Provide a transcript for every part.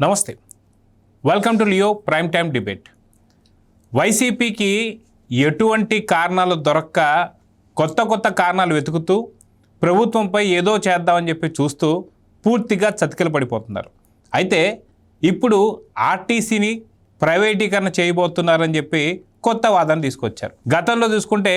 నమస్తే, welcome to Leo prime time debate. వైసీపీకి ఎటువంటి కారణాలు దొరక్క కొత్త కారణాలు వెతుకుతూ ప్రభుత్వంపై ఏదో చేద్దామని చెప్పి చూస్తూ పూర్తిగా చతికిల పడిపోతున్నారు. అయితే ఇప్పుడు ఆర్టీసీని ప్రైవేటీకరణ చేయబోతున్నారని చెప్పి కొత్త వాదన తీసుకొచ్చారు. గతంలో చూసుకుంటే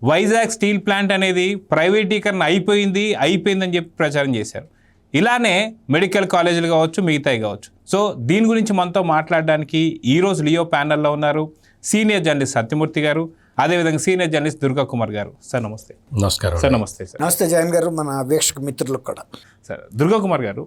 వైజాగ్ స్టీల్ ప్లాంట్ అనేది ప్రైవేటీకరణ అయిపోయిందని చెప్పి ప్రచారం చేశారు. ఇలానే మెడికల్ కాలేజీలు కావచ్చు, మిగతాయి కావచ్చు. సో దీని గురించి మనతో మాట్లాడడానికి ఈరోజు లియో ప్యానెల్లో ఉన్నారు సీనియర్ జర్నలిస్ట్ సత్యమూర్తి గారు, అదేవిధంగా సీనియర్ జర్నలిస్ట్ దుర్గా కుమార్ గారు. సార్ నమస్తే. నమస్కారం సార్. నమస్తే సార్. నమస్తే జగన్ గారు, మన వీక్షక మిత్రులకు కూడా. సార్, దుర్గా కుమార్ గారు,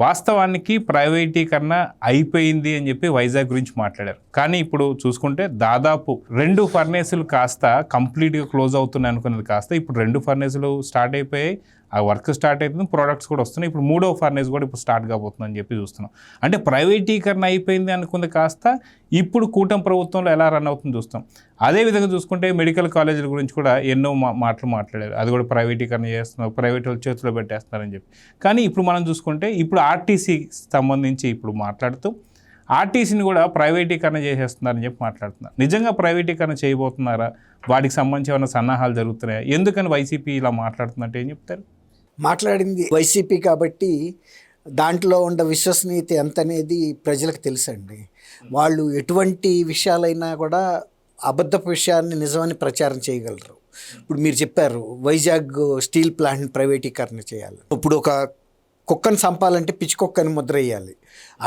వాస్తవానికి ప్రైవేటీకరణ అయిపోయింది అని చెప్పి వైజాగ్ గురించి మాట్లాడారు. కానీ ఇప్పుడు చూసుకుంటే దాదాపు 2 ఫర్నేసులు కాస్త కంప్లీట్గా క్లోజ్ అవుతున్నాయి అనుకున్నది కాస్త ఇప్పుడు 2 ఫర్నేసులు స్టార్ట్ అయిపోయాయి. ఆ వర్క్ స్టార్ట్ అవుతుంది, ప్రోడక్ట్స్ కూడా వస్తున్నాయి. ఇప్పుడు 3వ ఫర్నేస్ కూడా ఇప్పుడు స్టార్ట్ కాబోతుందని చెప్పి చూస్తున్నాం. అంటే ప్రైవేటీకరణ అయిపోయింది అనుకుంది కాస్త ఇప్పుడు కూటమి ప్రభుత్వంలో ఎలా రన్ అవుతుందో చూస్తాం. అదేవిధంగా చూసుకుంటే మెడికల్ కాలేజీల గురించి కూడా ఎన్నో మాటలు మాట్లాడారు. అది కూడా ప్రైవేటీకరణ చేస్తున్నారు, ప్రైవేట్ వాళ్ళ చేతిలో పెట్టేస్తున్నారని చెప్పి. కానీ ఇప్పుడు మనం చూసుకుంటే ఇప్పుడు ఆర్టీసీ సంబంధించి ఇప్పుడు మాట్లాడుతూ ఆర్టీసీని కూడా ప్రైవేటీకరణ చేసేస్తున్నారని చెప్పి మాట్లాడుతున్నారు. నిజంగా ప్రైవేటీకరణ చేయబోతున్నారా? వాటికి సంబంధించి ఏమైనా సన్నాహాలు జరుగుతున్నాయా? ఎందుకని వైసీపీ ఇలా మాట్లాడుతుందంటే ఏం చెప్తారు? మాట్లాడింది వైసీపీ కాబట్టి దాంట్లో ఉన్న విశ్వసనీయత ఎంత అనేది ప్రజలకు తెలుసండి. వాళ్ళు ఎటువంటి విషయాలైనా కూడా అబద్ధపు విషయాన్ని నిజమని ప్రచారం చేయగలరు. ఇప్పుడు మీరు చెప్పారు వైజాగ్ స్టీల్ ప్లాంట్ని ప్రైవేటీకరణ చేయాలి. ఇప్పుడు ఒక కుక్కను చంపాలంటే పిచ్చి కుక్కని ముద్ర వేయాలి.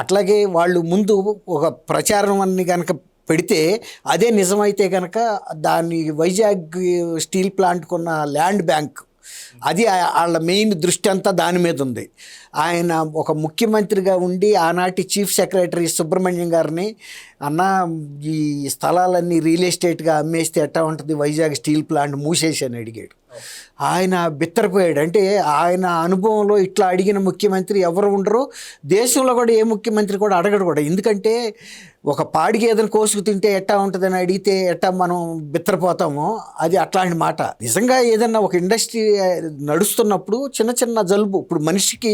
అట్లాగే వాళ్ళు ముందు ఒక ప్రచారం అన్ని కనుక పెడితే అదే నిజమైతే కనుక దాన్ని వైజాగ్ స్టీల్ ప్లాంట్కు ఉన్న ల్యాండ్ బ్యాంక్ అది వాళ్ళ మెయిన్ దృష్టి అంతా దాని మీద ఉంది. ఆయన ఒక ముఖ్యమంత్రిగా ఉండి ఆనాటి చీఫ్ సెక్రటరీ సుబ్రహ్మణ్యం గారిని, అన్న ఈ స్థలాలన్నీ రియల్ ఎస్టేట్గా అమ్మేస్తే ఎట్టా ఉంటుంది, వైజాగ్ స్టీల్ ప్లాంట్ మూసేసి అని అడిగాడు. ఆయన బిత్తరపోయాడు. అంటే ఆయన అనుభవంలో ఇట్లా అడిగిన ముఖ్యమంత్రి ఎవరు ఉండరు, దేశంలో కూడా ఏ ముఖ్యమంత్రి కూడా అడగడు కూడా. ఎందుకంటే ఒక పాడికి ఏదైనా కోసుకు తింటే ఎట్టా ఉంటుందని అడిగితే ఎట్టా మనం బిత్తరపోతామో అది అట్లాంటి మాట. నిజంగా ఏదన్నా ఒక ఇండస్ట్రీ నడుస్తున్నప్పుడు చిన్న చిన్న జలుబు, ఇప్పుడు మనిషికి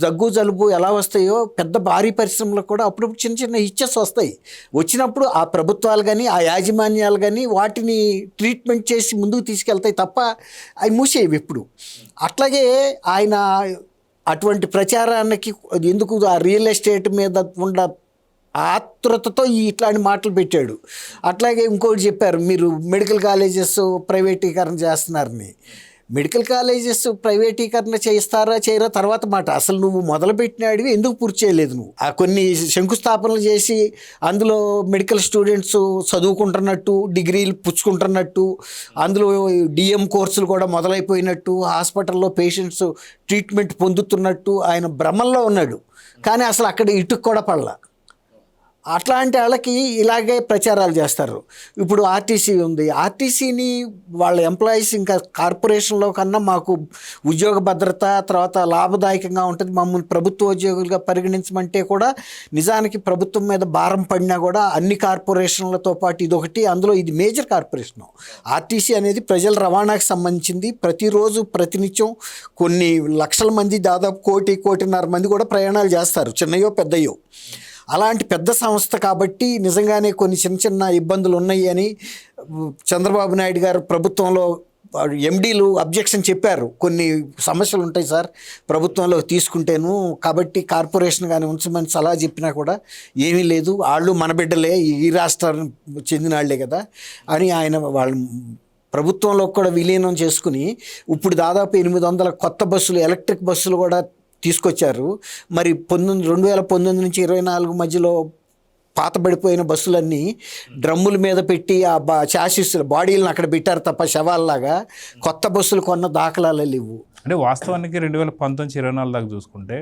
దగ్గు జలుబు ఎలా వస్తాయో పెద్ద భారీ పరిశ్రమలకు కూడా అప్పుడప్పుడు చిన్న చిన్న ఇచ్చెస్ వస్తాయి. వచ్చినప్పుడు ఆ ప్రభుత్వాలు కానీ ఆ యాజమాన్యాలు కానీ వాటిని ట్రీట్మెంట్ చేసి ముందుకు తీసుకెళ్తాయి తప్ప అవి మూసేవి ఎప్పుడు. అట్లాగే ఆయన అటువంటి ప్రచారానికి ఎందుకు ఆ రియల్ ఎస్టేట్ మీద ఉన్న ఆతృతతో ఇట్లాంటి మాటలు పెట్టాడు. అట్లాగే ఇంకోటి చెప్పారు, మీరు మెడికల్ కాలేజెస్ ప్రైవేటీకరణ చేస్తున్నారని. మెడికల్ కాలేజెస్ ప్రైవేటీకరణ చేస్తారా చేయరా తర్వాత మాట. అసలు నువ్వు మొదలుపెట్టినాడివి ఎందుకు పూర్తి చేయలేదు? నువ్వు ఆ కొన్ని శంకుస్థాపనలు చేసి అందులో మెడికల్ స్టూడెంట్స్ చదువుకుంటున్నట్టు, డిగ్రీలు పుచ్చుకుంటున్నట్టు, అందులో డిఎం కోర్సులు కూడా మొదలైపోయినట్టు, హాస్పిటల్లో పేషెంట్స్ ట్రీట్మెంట్ పొందుతున్నట్టు ఆయన భ్రమల్లో ఉన్నాడు. కానీ అసలు అక్కడ ఇటుకు కూడా పడలా. అట్లాంటి వాళ్ళకి ఇలాగే ప్రచారాలు చేస్తారు. ఇప్పుడు ఆర్టీసీ ఉంది, ఆర్టీసీని వాళ్ళ ఎంప్లాయీస్ ఇంకా కార్పొరేషన్లో కన్నా మాకు ఉద్యోగ భద్రత తర్వాత లాభదాయకంగా ఉంటుంది, మమ్మల్ని ప్రభుత్వ ఉద్యోగులుగా పరిగణించమంటే కూడా నిజానికి ప్రభుత్వం మీద భారం పడినా కూడా అన్ని కార్పొరేషన్లతో పాటు ఇదొకటి, అందులో ఇది మేజర్ కార్పొరేషను. ఆర్టీసీ అనేది ప్రజల రవాణాకి సంబంధించింది. ప్రతిరోజు ప్రతినిత్యం కొన్ని లక్షల మంది, దాదాపు 1.5-1.5 మంది కూడా ప్రయాణాలు చేస్తారు, చిన్నయో పెద్దయో. అలాంటి పెద్ద సంస్థ కాబట్టి నిజంగానే కొన్ని చిన్న చిన్న ఇబ్బందులు ఉన్నాయి అని చంద్రబాబు నాయుడు గారు ప్రభుత్వంలో ఎండీలు అబ్జెక్షన్ చెప్పారు. కొన్ని సమస్యలు ఉంటాయి సార్ ప్రభుత్వంలో తీసుకుంటేను, కాబట్టి కార్పొరేషన్ కానీ ఉంచమని సలహా చెప్పినా కూడా ఏమీ లేదు, వాళ్ళు మన బిడ్డలే, ఈ రాష్ట్రానికి చెందిన వాళ్ళే కదా అని ఆయన వాళ్ళు ప్రభుత్వంలో కూడా విలీనం చేసుకుని ఇప్పుడు దాదాపు 800 కొత్త బస్సులు, ఎలక్ట్రిక్ బస్సులు కూడా తీసుకొచ్చారు. మరి 2019 నుంచి 24 మధ్యలో పాతబడిపోయిన బస్సులన్నీ డ్రమ్ముల మీద పెట్టి ఆ చాసిస్ బాడీలను అక్కడ పెట్టారు తప్ప శవాల్లాగా కొత్త బస్సులు కొన్న దాఖలాలు లేవు. అంటే వాస్తవానికి 2019-24 దాకా చూసుకుంటే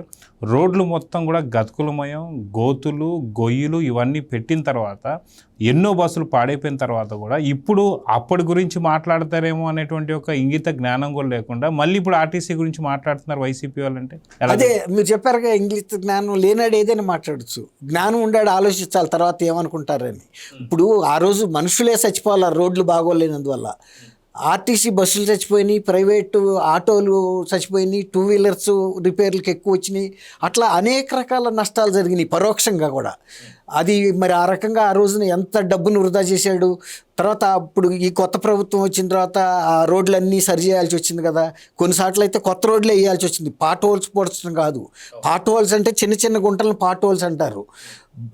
రోడ్లు మొత్తం కూడా గతుకులమయం, గోతులు, గొయ్యిలు ఇవన్నీ పెట్టిన తర్వాత ఎన్నో బస్సులు పాడైపోయిన తర్వాత కూడా ఇప్పుడు అప్పటి గురించి మాట్లాడతారేమో అనేటువంటి ఒక ఇంగిత జ్ఞానం కూడా లేకుండా మళ్ళీ ఇప్పుడు ఆర్టీసీ గురించి మాట్లాడుతున్నారు వైసీపీ వాళ్ళంటే. అదే మీరు చెప్పారుగా, ఇంగిత జ్ఞానం లేనాడు ఏదైనా మాట్లాడచ్చు, జ్ఞానం ఉండాడు ఆలోచించాలి తర్వాత ఏమనుకుంటారని. ఇప్పుడు ఆ రోజు మనుషులే చచ్చిపోవాలి రోడ్లు బాగోలేనందువల్ల. ఆర్టీసీ బస్సులు చచ్చిపోయినాయి, ప్రైవేటు ఆటోలు చచ్చిపోయినాయి, టూ వీలర్స్ రిపేర్లకు ఎక్కువ వచ్చినాయి. అట్లా అనేక రకాల నష్టాలు జరిగినాయి పరోక్షంగా కూడా. అది మరి ఆ రకంగా ఆ రోజున ఎంత డబ్బును వృధా చేశాడు. తర్వాత అప్పుడు ఈ కొత్త ప్రభుత్వం వచ్చిన తర్వాత ఆ రోడ్లన్నీ సరి చేయాల్సి వచ్చింది కదా. కొన్నిసార్లు అయితే కొత్త రోడ్లే వేయాల్సి వచ్చింది, పాట్ హోల్స్ పొడచడం కాదు. పాట్ హోల్స్ అంటే చిన్న చిన్న గుంటలను పాట్ హోల్స్ అంటారు.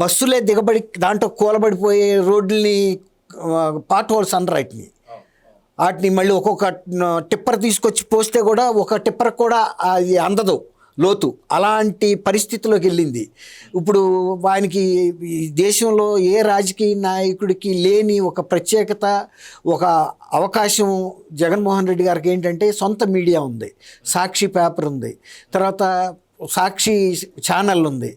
బస్సులే దిగబడి దాంట్లో కూలబడిపోయే రోడ్లని పాట్ హోల్స్ అనరు వాటిని మళ్ళీ ఒక్కొక్క టిప్పర్ తీసుకొచ్చి పోస్తే కూడా ఒక టిప్పర్ కూడా అది అందదు లోతు. అలాంటి పరిస్థితిలోకి వెళ్ళింది. ఇప్పుడు ఆయనకి ఈ దేశంలో ఏ రాజకీయ నాయకుడికి లేని ఒక ప్రత్యేకత, ఒక అవకాశం జగన్మోహన్ రెడ్డి గారికి ఏంటంటే సొంత మీడియా ఉంది, సాక్షి పేపర్ ఉంది, తర్వాత సాక్షి ఛానల్ ఉంది,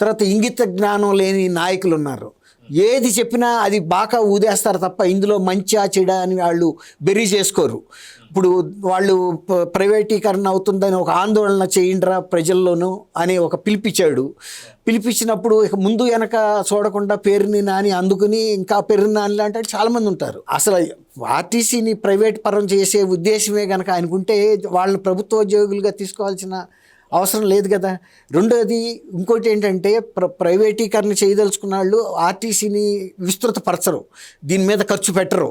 తర్వాత ఇంగిత జ్ఞానం లేని నాయకులు ఉన్నారు. ఏది చెప్పినా అది బాగా ఊదేస్తారు తప్ప ఇందులో మంచా చెడా అని వాళ్ళు బెర్రీ చేసుకోరు. ఇప్పుడు వాళ్ళు ప్రైవేటీకరణ అవుతుందని ఒక ఆందోళన చేయండిరా ప్రజల్లోనూ అని ఒక పిలిపించాడు. పిలిపించినప్పుడు ఇక ముందు వెనక చూడకుండా పేరుని నాని అందుకుని ఇంకా పేరుని నాని లాంటి చాలామంది ఉంటారు. అసలు ఆర్టీసీని ప్రైవేట్ పరం చేసే ఉద్దేశమే కనుక అనుకుంటే వాళ్ళని ప్రభుత్వ ఉద్యోగులుగా తీసుకోవాల్సిన అవసరం లేదు కదా. రెండోది ఇంకోటి ఏంటంటే ప్రైవేటీకరణ చేయదలుచుకున్న వాళ్ళు ఆర్టీసీని విస్తృతపరచరు, దీని మీద ఖర్చు పెట్టరు.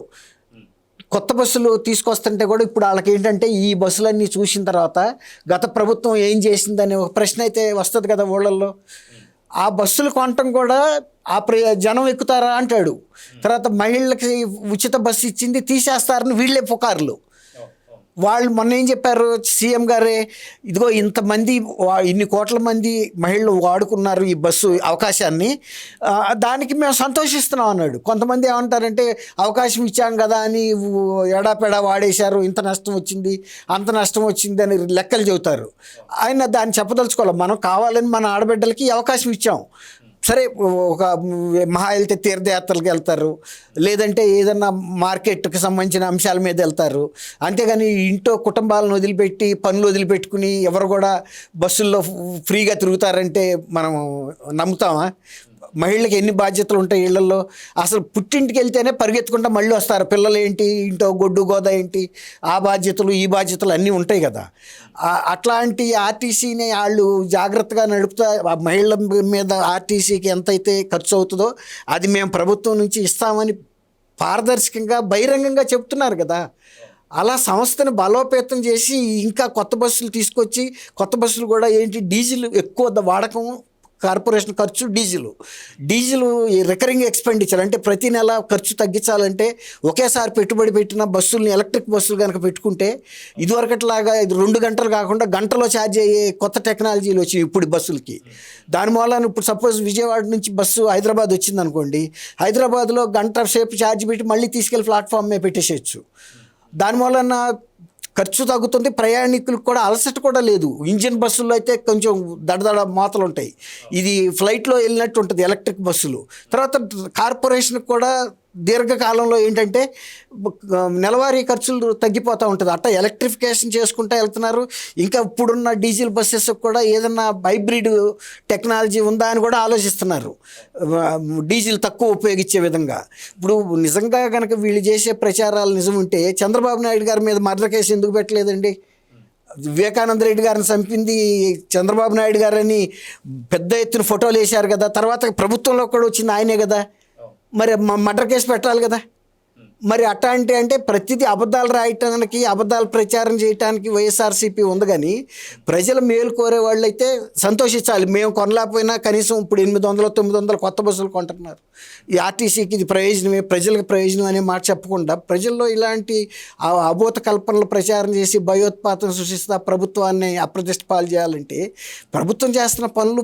కొత్త బస్సులు తీసుకొస్తుంటే కూడా ఇప్పుడు వాళ్ళకి ఏంటంటే ఈ బస్సులన్నీ చూసిన తర్వాత గత ప్రభుత్వం ఏం చేసిందనే ఒక ప్రశ్న అయితే వస్తుంది కదా ఊళ్ళల్లో. ఆ బస్సులు కొనటం కూడా జనం ఎక్కుతారా అంటాడు. తర్వాత మహిళలకి ఉచిత బస్సు ఇచ్చింది తీసేస్తారని వీళ్ళే పుకార్లు. వాళ్ళు మొన్న ఏం చెప్పారు సీఎం గారే, ఇదిగో ఇంతమంది ఇన్ని కోట్ల మంది మహిళలు వాడుకున్నారు ఈ బస్సు అవకాశాన్ని, దానికి మేము సంతోషిస్తున్నాం అన్నాడు. కొంతమంది ఏమంటారంటే అవకాశం ఇచ్చాం కదా అని ఎడాపెడా వాడేశారు, ఇంత నష్టం వచ్చింది అంత నష్టం వచ్చింది అని లెక్కలు చెబుతారు. ఆయన దాన్ని చెప్పదలుచుకోవాలి. మనం కావాలని మన ఆడబిడ్డలకి అవకాశం ఇచ్చాం. సరే, ఒక మహా వెళ్తే తీర్థయాత్రలకు వెళ్తారు, లేదంటే ఏదన్నా మార్కెట్కి సంబంధించిన అంశాల మీద వెళ్తారు. అంతేగాని ఇంట్లో కుటుంబాలను వదిలిపెట్టి పనులు వదిలిపెట్టుకుని ఎవరు కూడా బస్సుల్లో ఫ్రీగా తిరుగుతారంటే మనం నమ్ముతామా? మహిళలకు ఎన్ని బాధ్యతలు ఉంటాయి ఇళ్లలో. అసలు పుట్టింటికి వెళ్తేనే పరిగెత్తుకుంటా మళ్ళీ వస్తారు. పిల్లలు ఏంటి, ఇంట్లో గొడ్డు గోద ఏంటి, ఆ బాధ్యతలు ఈ బాధ్యతలు అన్నీ ఉంటాయి కదా. అట్లాంటి ఆర్టీసీని వాళ్ళు జాగ్రత్తగా నడుపుతా మహిళల మీద ఆర్టీసీకి ఎంతైతే ఖర్చు అవుతుందో అది మేము ప్రభుత్వం నుంచి ఇస్తామని పారదర్శకంగా బహిరంగంగా చెప్తున్నారు కదా. అలా సంస్థను బలోపేతం చేసి ఇంకా కొత్త బస్సులు తీసుకొచ్చి, కొత్త బస్సులు కూడా ఏంటి డీజిల్ ఎక్కువ వాడకం, కార్పొరేషన్ ఖర్చు, డీజిల్ రికరింగ్ ఎక్స్పెండిచర్ అంటే ప్రతి నెల ఖర్చు తగ్గించాలంటే ఒకేసారి పెట్టుబడి పెట్టిన బస్సుల్ని ఎలక్ట్రిక్ బస్సులు కనుక పెట్టుకుంటే ఇదివరకట్లాగా ఇది 2 గంటలు కాకుండా గంటలో ఛార్జ్ అయ్యే కొత్త టెక్నాలజీలు వచ్చినాయి ఇప్పుడు బస్సులకి. దాని మూలాన ఇప్పుడు సపోజ్ విజయవాడ నుంచి బస్సు హైదరాబాద్ వచ్చిందనుకోండి, హైదరాబాద్లో గంట సేపు ఛార్జ్ పెట్టి మళ్ళీ తీసుకెళ్ళి ప్లాట్ఫామ్ మీద పెట్టేసేయచ్చు. దాని మూలన ఖర్చు తగ్గుతుంది, ప్రయాణికులకు కూడా అలసట కూడా లేదు. ఇంజిన్ బస్సుల్లో అయితే కొంచెం దడదడ మోతలు ఉంటాయి, ఇది ఫ్లైట్లో వెళ్ళినట్టు ఉంటుంది ఎలక్ట్రిక్ బస్సులు. తర్వాత కార్పొరేషన్కి కూడా దీర్ఘకాలంలో ఏంటంటే నెలవారీ ఖర్చులు తగ్గిపోతూ ఉంటుంది. అట్లా ఎలక్ట్రిఫికేషన్ చేసుకుంటూ వెళ్తున్నారు. ఇంకా ఇప్పుడున్న డీజిల్ బస్సెస్కి కూడా ఏదన్నా హైబ్రిడ్ టెక్నాలజీ ఉందా అని కూడా ఆలోచిస్తున్నారు, డీజిల్ తక్కువ ఉపయోగించే విధంగా. ఇప్పుడు నిజంగా కనుక వీళ్ళు చేసే ప్రచారాలు నిజం ఉంటే చంద్రబాబు నాయుడు గారి మీద మర్డర్ కేసు ఎందుకు పెట్టలేదండి? వివేకానంద రెడ్డి గారిని చంపింది చంద్రబాబు నాయుడు గారని పెద్ద ఎత్తున ఫోటోలు వేశారు కదా. తర్వాత ప్రభుత్వంలో కూడా వచ్చింది ఆయనే కదా. మరి మర్డర్ కేసు పెట్టాలి కదా. మరి అట్లాంటి అంటే ప్రతిదీ అబద్ధాలు రాయటానికి, అబద్ధాలు ప్రచారం చేయడానికి వైఎస్ఆర్సీపీ ఉంది. కానీ ప్రజల మేలు కోరే వాళ్ళు అయితే సంతోషించాలి. మేము కొనలేకపోయినా కనీసం ఇప్పుడు 800-900 కొత్త బస్సులు కొంటున్నారు. ఈ ఆర్టీసీకి ఇది ప్రయోజనమే, ప్రజలకు ప్రయోజనం అనే మాట చెప్పకుండా ప్రజల్లో ఇలాంటి అబోధ కల్పనలు ప్రచారం చేసి భయోత్పాతం సృష్టిస్తా ప్రభుత్వాన్ని అప్రతిష్ట పాలు చేయాలంటే ప్రభుత్వం చేస్తున్న పనులు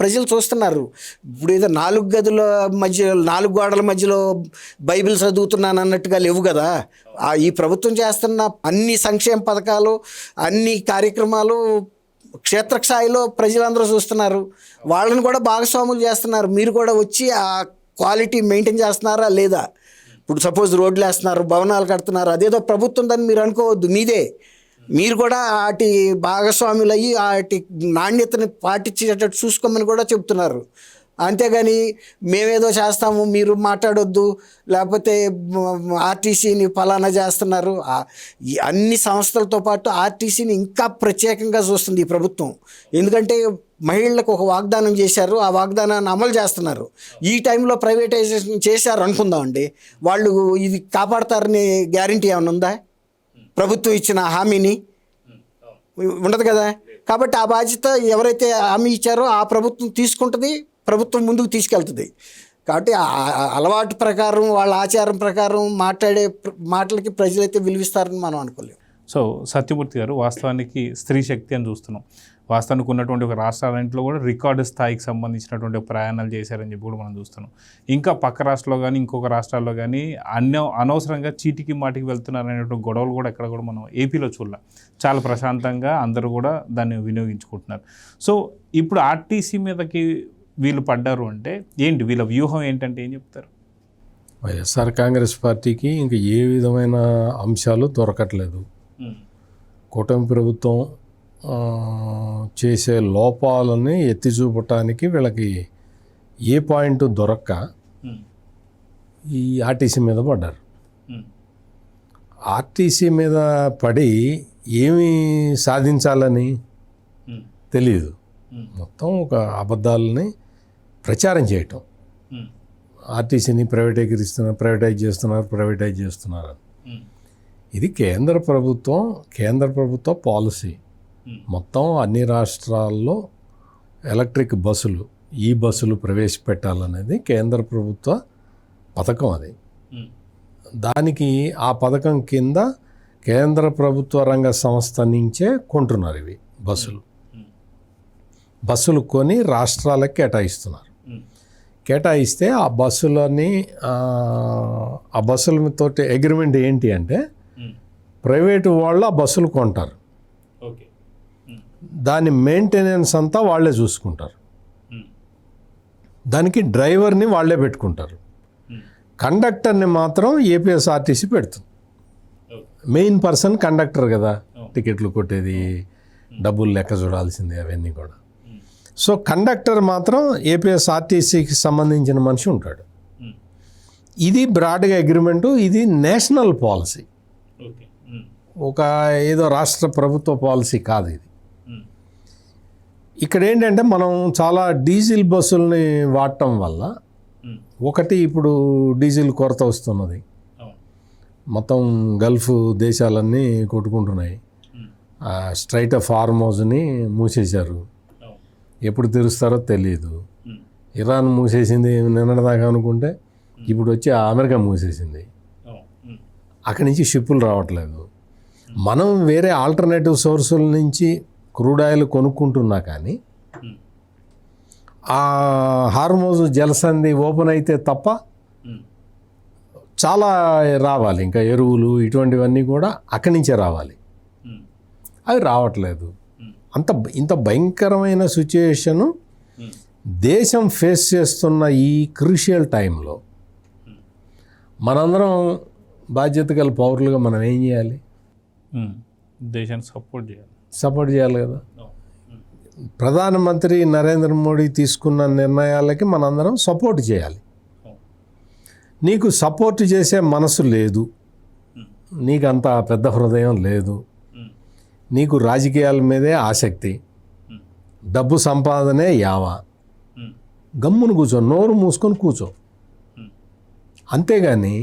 ప్రజలు చూస్తున్నారు. ఇప్పుడు ఏదో 4 గదుల మధ్య 4 గోడల మధ్యలో బైబిల్ చదువుతున్నాను అన్నట్టుగా లేవు కదా. ఈ ప్రభుత్వం చేస్తున్న అన్ని సంక్షేమ పథకాలు, అన్ని కార్యక్రమాలు క్షేత్రస్థాయిలో ప్రజలందరూ చూస్తున్నారు. వాళ్ళని కూడా భాగస్వాములు చేస్తున్నారు. మీరు కూడా వచ్చి ఆ క్వాలిటీ మెయింటైన్ చేస్తున్నారా లేదా? ఇప్పుడు సపోజ్ రోడ్లు వేస్తున్నారు, భవనాలు కడుతున్నారు, అదేదో ప్రభుత్వం దాన్ని మీరు అనుకోవద్దు, మీదే. మీరు కూడా వాటి భాగస్వాములు అయ్యి వాటి నాణ్యతని పాటించేటట్టు చూసుకోమని కూడా చెప్తున్నారు. అంతేగాని మేమేదో చేస్తాము మీరు మాట్లాడొద్దు, లేకపోతే ఆర్టీసీని ఫలానా చేస్తున్నారు. ఈ అన్ని సంస్థలతో పాటు ఆర్టీసీని ఇంకా ప్రత్యేకంగా చూస్తుంది ఈ ప్రభుత్వం. ఎందుకంటే మహిళలకు ఒక వాగ్దానం చేశారు, ఆ వాగ్దానాన్ని అమలు చేస్తున్నారు. ఈ టైంలో ప్రైవేటైజేషన్ చేశారు అనుకుందామండి, వాళ్ళు ఇది కాపాడతారని గ్యారంటీ ఏమైనా ఉందా? ప్రభుత్వం ఇచ్చిన హామీని ఉండదు కదా. కాబట్టి ఆ బాధ్యత ఎవరైతే హామీ ఇచ్చారో ఆ ప్రభుత్వం తీసుకుంటుంది, ప్రభుత్వం ముందుకు తీసుకెళ్తుంది. కాబట్టి అలవాటు ప్రకారం వాళ్ళ ఆచారం ప్రకారం మాట్లాడే మాటలకి ప్రజలైతే విలువిస్తారని మనం అనుకోలేము. సో సత్యమూర్తి గారు, వాస్తవానికి స్త్రీ శక్తి అని చూస్తున్నాం. వాస్తవానికి ఉన్నటువంటి ఒక రాష్ట్రాలన్నింటిలో కూడా రికార్డు స్థాయికి సంబంధించినటువంటి ప్రయాణాలు చేశారని చెప్పి కూడా మనం చూస్తున్నాం. ఇంకా పక్క రాష్ట్రంలో కానీ ఇంకొక రాష్ట్రాల్లో కానీ అనవసరంగా చీటికి మాటికి వెళ్తున్నారనేటువంటి గొడవలు కూడా ఎక్కడ కూడా మనం ఏపీలో చూడలేం. చాలా ప్రశాంతంగా అందరూ కూడా దాన్ని వినియోగించుకుంటున్నారు. సో ఇప్పుడు ఆర్టీసీ మీదకి వీళ్ళు పడ్డారు అంటే ఏంటి, వీళ్ళ వ్యూహం ఏంటంటే ఏం చెప్తారు? వైఎస్ఆర్ కాంగ్రెస్ పార్టీకి ఇంకా ఏ విధమైన అంశాలు దొరకట్లేదు. కూటమి ప్రభుత్వం చేసే లోపాలని ఎత్తి చూపటానికి వీళ్ళకి ఏ పాయింట్ దొరక్క ఈ ఆర్టీసీ మీద పడ్డారు. ఆర్టీసీ మీద పడి ఏమి సాధించాలని తెలియదు. మొత్తం ఒక అబద్ధాలని ప్రచారం చేయటం. ఆర్టీసీని ప్రైవేటైజ్ చేస్తున్నారు. ఇది కేంద్ర ప్రభుత్వ పాలసీ. మొత్తం అన్ని రాష్ట్రాల్లో ఎలక్ట్రిక్ బస్సులు, ఈ బస్సులు ప్రవేశపెట్టాలనేది కేంద్ర ప్రభుత్వ పథకం. అది దానికి ఆ పథకం కింద కేంద్ర ప్రభుత్వ రంగ సంస్థ నుంచే కొంటున్నారు ఇవి బస్సులు కొని రాష్ట్రాలకు కేటాయిస్తున్నారు. కేటాయిస్తే ఆ బస్సులతోటి అగ్రిమెంట్ ఏంటి అంటే ప్రైవేటు వాళ్ళు ఆ బస్సులు కొంటారు, దాని మెయింటెనెన్స్ అంతా వాళ్ళే చూసుకుంటారు, దానికి డ్రైవర్ని వాళ్ళే పెట్టుకుంటారు, కండక్టర్ని మాత్రం ఏపీఎస్ఆర్టీసీ పెడుతుంది. మెయిన్ పర్సన్ కండక్టర్ కదా, టికెట్లు కొట్టేది, డబ్బులు లెక్క చూడాల్సిందే అవన్నీ కూడా. సో కండక్టర్ మాత్రం ఏపీఎస్ఆర్టీసీకి సంబంధించిన మనిషి ఉంటాడు. ఇది బ్రాడ్గా అగ్రిమెంటు, ఇది నేషనల్ పాలసీ, ఒక ఏదో రాష్ట్ర ప్రభుత్వ పాలసీ కాదు ఇది. ఇక్కడ ఏంటంటే మనం చాలా డీజిల్ బస్సుల్ని వాడటం వల్ల ఒకటి ఇప్పుడు డీజిల్ కొరత వస్తున్నది. మొత్తం గల్ఫ్ దేశాలన్నీ కొట్టుకుంటున్నాయి. స్ట్రైట్ ఆఫ్ హార్మోజ్ని మూసేశారు, ఎప్పుడు తెరుస్తారో తెలియదు. ఇరాన్ మూసేసింది నిన్నటిదాకా అనుకుంటే ఇప్పుడు వచ్చి అమెరికా మూసేసింది. అక్కడి నుంచి షిప్పులు రావట్లేదు. మనం వేరే ఆల్టర్నేటివ్ సోర్సుల నుంచి క్రూడ్ ఆయిల్ కొనుక్కుంటున్నా కానీ ఆ హార్మోజ్ జలసంధి ఓపెన్ అయితే తప్ప చాలా రావాలి, ఇంకా ఎరువులు ఇటువంటివన్నీ కూడా అక్కడి నుంచే రావాలి, అవి రావట్లేదు. ఇంత భయంకరమైన సిచ్యుయేషను దేశం ఫేస్ చేస్తున్న ఈ క్రూషియల్ టైంలో మనందరం బాధ్యత గల పౌరులుగా మనం ఏం చేయాలి? దేశాన్ని సపోర్ట్ చేయాలి కదా. ప్రధానమంత్రి నరేంద్ర మోడీ తీసుకున్న నిర్ణయాలకి మనందరం సపోర్ట్ చేయాలి. నీకు సపోర్ట్ చేసే మనసు లేదు, నీకు అంత పెద్ద హృదయం లేదు, నీకు రాజకీయాల మీదే ఆసక్తి, డబ్బు సంపాదనే యావా, గమ్మును కూర్చో, నోరు మూసుకొని కూర్చో. అంతేగాని